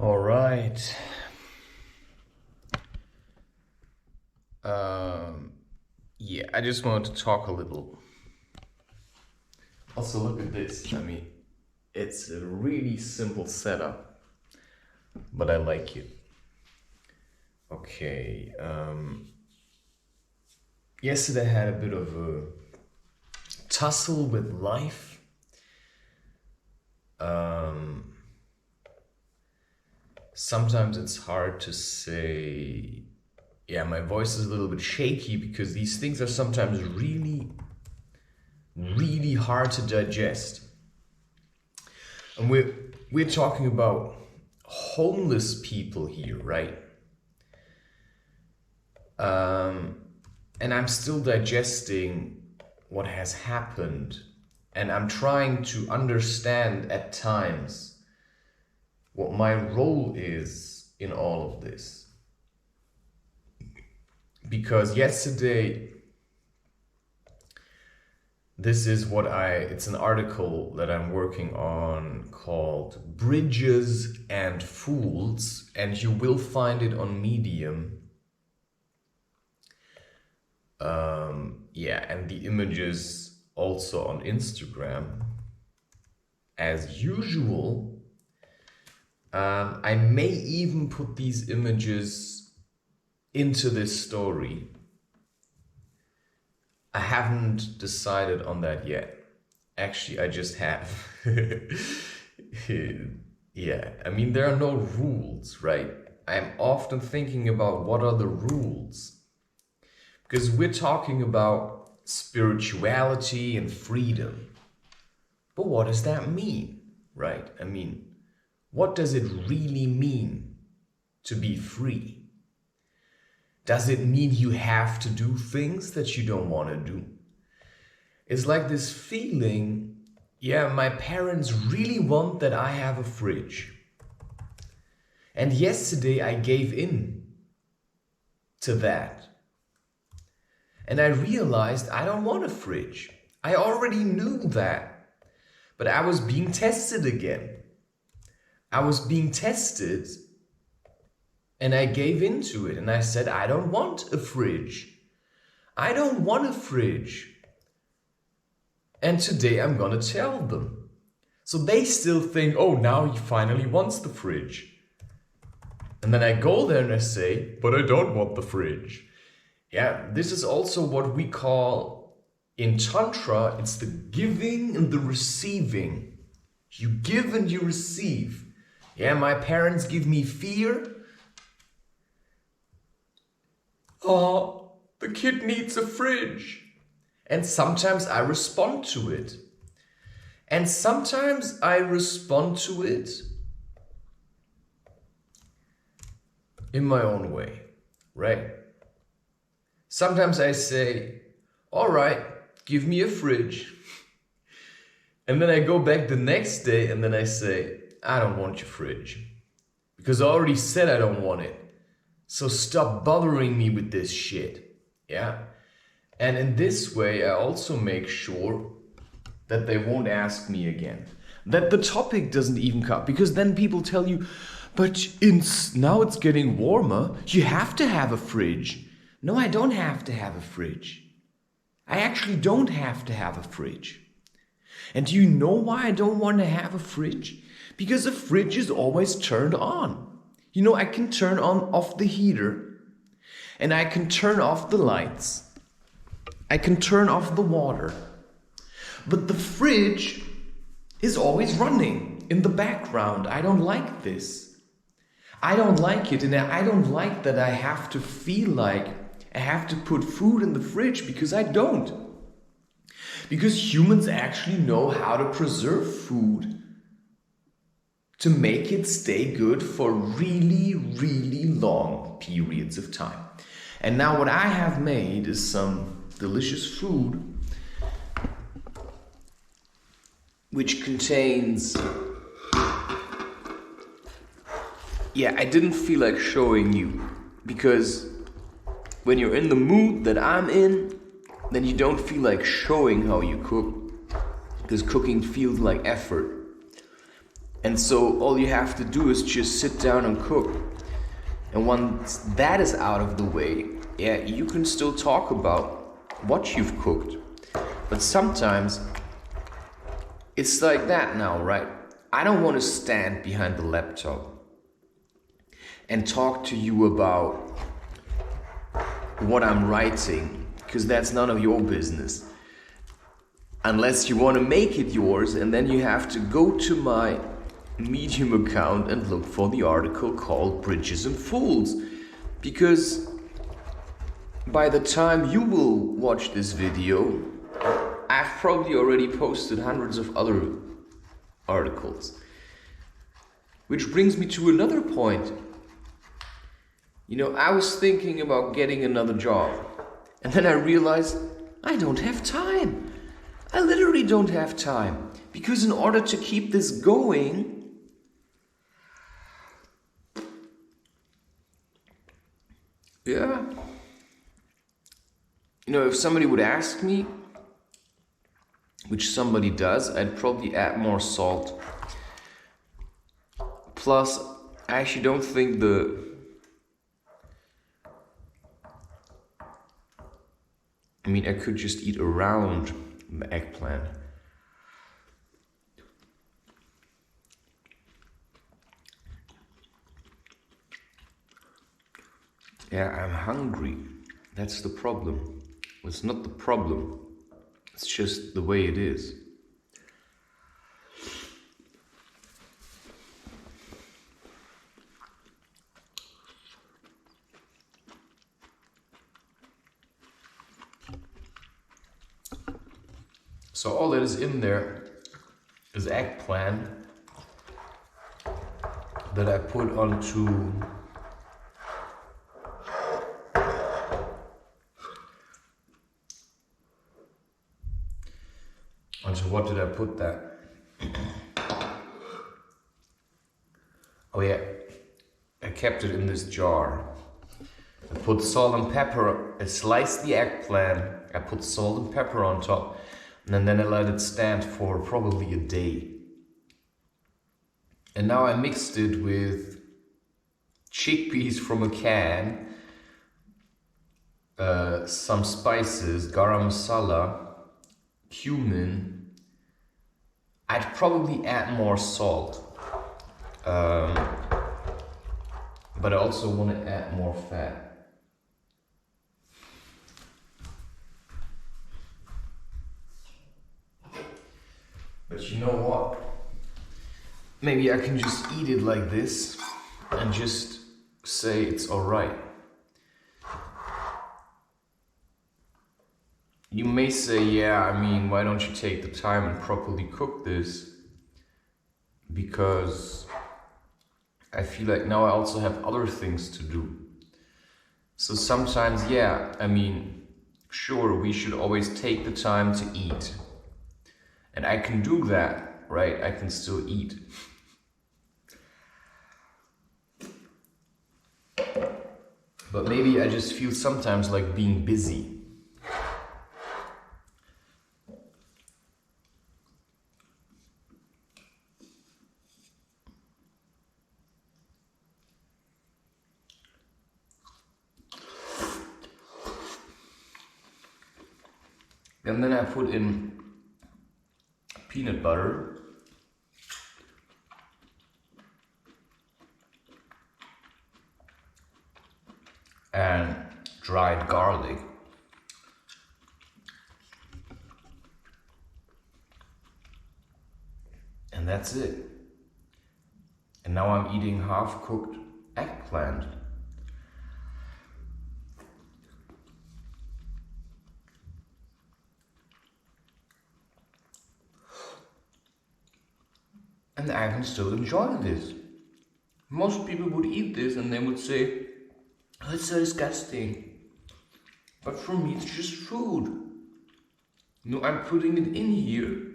All right. Yeah, I just wanted to talk a little. Also, look at this. I mean, it's a really simple setup, but I like it. Okay. Yesterday I had a bit of a tussle with life. Sometimes it's hard to say. Yeah, my voice is a little bit shaky because these things are sometimes really, really hard to digest. And we're talking about homeless people here, right? And I'm still digesting what has happened, and I'm trying to understand at times what my role is in all of this. Because yesterday, it's an article that I'm working on called Bridges and Fools, and you will find it on Medium. And the images also on Instagram. As usual, I may even put these images into this story. I haven't decided on that yet. Actually, I just have. Yeah, I mean, there are no rules, right? I'm often thinking about what are the rules. Because we're talking about spirituality and freedom. But what does that mean, right? I mean, what does it really mean to be free? Does it mean you have to do things that you don't want to do? It's like this feeling, yeah, my parents really want that I have a fridge. And yesterday I gave in to that. And I realized I don't want a fridge. I already knew that. But I was being tested again. I was being tested. And I gave into it and I said, I don't want a fridge. I don't want a fridge. And today I'm gonna tell them. So they still think, oh, now he finally wants the fridge. And then I go there and I say, but I don't want the fridge. Yeah, this is also what we call in Tantra, it's the giving and the receiving. You give and you receive. Yeah, my parents give me fear. Oh, the kid needs a fridge. And sometimes I respond to it. And sometimes I respond to it in my own way, right? Sometimes I say, all right, give me a fridge. And then I go back the next day and then I say, I don't want your fridge. Because I already said I don't want it. So stop bothering me with this shit, yeah? And in this way, I also make sure that they won't ask me again. That the topic doesn't even come, because then people tell you, but now it's getting warmer, you have to have a fridge. No, I don't have to have a fridge. I actually don't have to have a fridge. And do you know why I don't want to have a fridge? Because a fridge is always turned on. You know, I can turn off the heater and I can turn off the lights. I can turn off the water. But the fridge is always running in the background. I don't like this. I don't like it, and I don't like that I have to feel like I have to put food in the fridge, because I don't. Because humans actually know how to preserve food to make it stay good for really, really long periods of time. And now what I have made is some delicious food which contains... Yeah, I didn't feel like showing you, because when you're in the mood that I'm in, then you don't feel like showing how you cook, because cooking feels like effort. And so all you have to do is just sit down and cook. And once that is out of the way, yeah, you can still talk about what you've cooked. But sometimes it's like that now, right? I don't want to stand behind the laptop and talk to you about what I'm writing, because that's none of your business. Unless you want to make it yours, and then you have to go to my Medium account and look for the article called Bridges and Fools. Because by the time you will watch this video, I've probably already posted hundreds of other articles. Which brings me to another point. You know, I was thinking about getting another job, and then I realized I don't have time. I literally don't have time. Because in order to keep this going, yeah, you know, if somebody would ask me, which somebody does, I'd probably add more salt. Plus, I actually don't think I could just eat around the eggplant. Yeah, I'm hungry. That's the problem. It's not the problem. It's just the way it is. So all that is in there is eggplant that I put onto what did I put that? Oh yeah, I kept it in this jar. I put salt and pepper, I sliced the eggplant, I put salt and pepper on top, and then I let it stand for probably a day. And now I mixed it with chickpeas from a can, some spices, garam masala, cumin. I'd probably add more salt, but I also want to add more fat. But you know what? Maybe I can just eat it like this and just say it's alright. You may say, yeah, why don't you take the time and properly cook this? Because I feel like now I also have other things to do. So sometimes, yeah, sure, we should always take the time to eat. And I can do that, right? I can still eat. But maybe I just feel sometimes like being busy. And then I put in peanut butter. And dried garlic. And that's it. And now I'm eating half-cooked eggplant. And I can still enjoy this. Most people would eat this and they would say, oh, it's so disgusting. But for me, it's just food. No, I'm putting it in here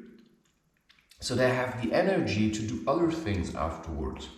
so that I have the energy to do other things afterwards.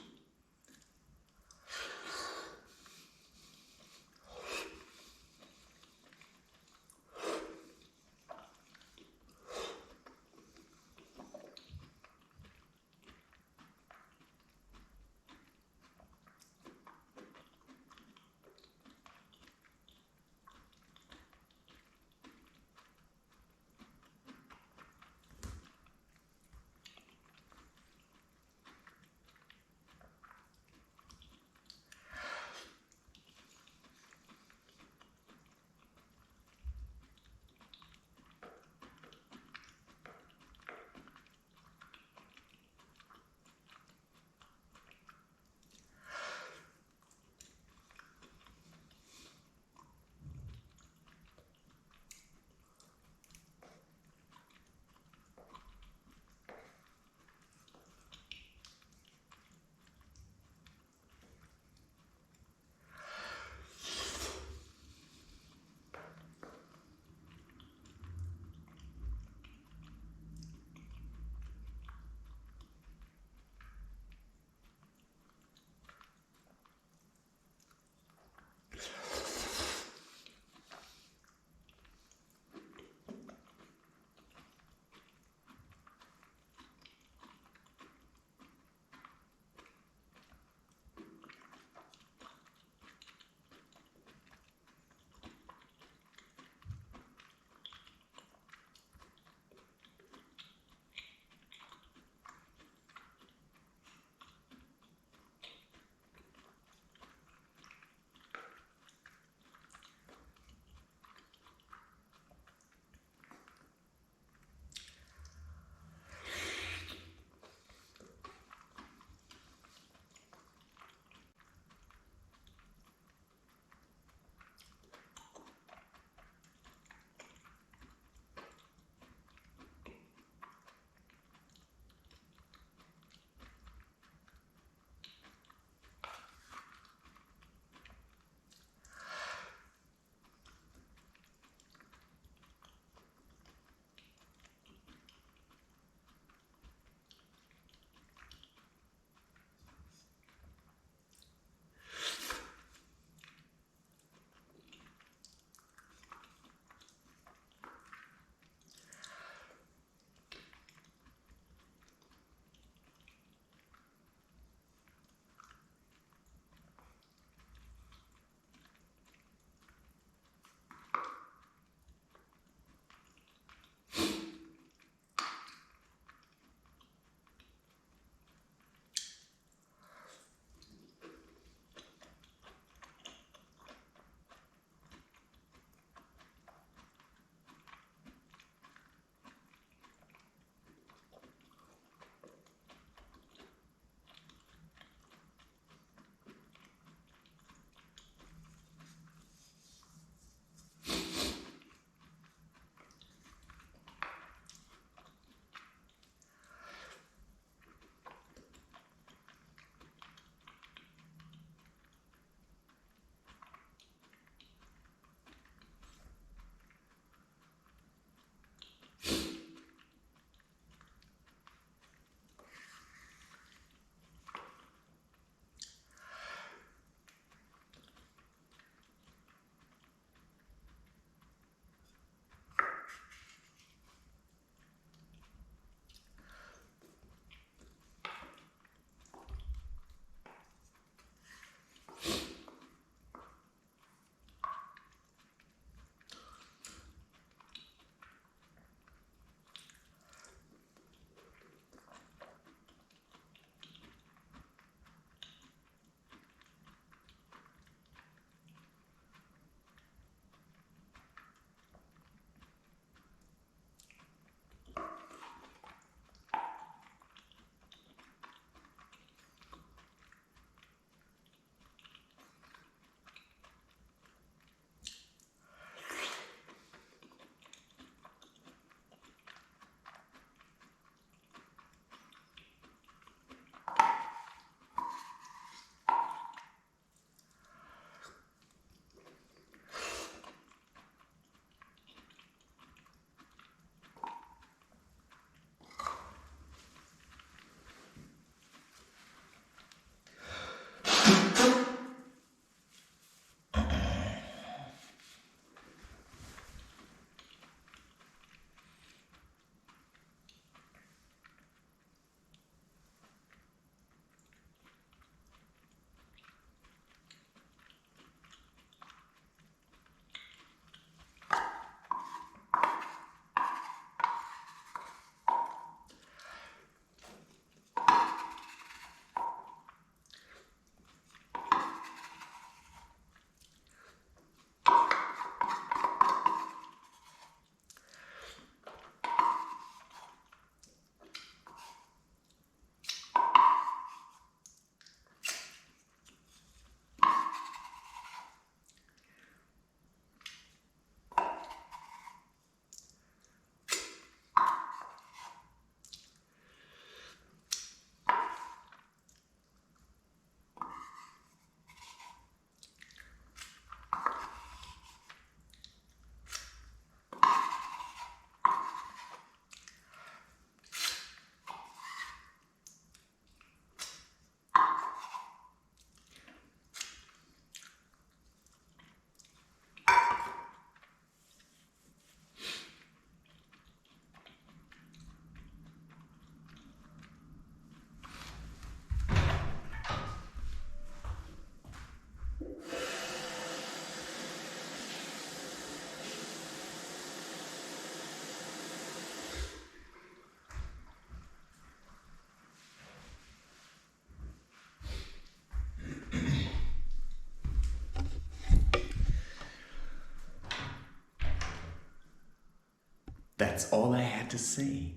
That's all I had to say.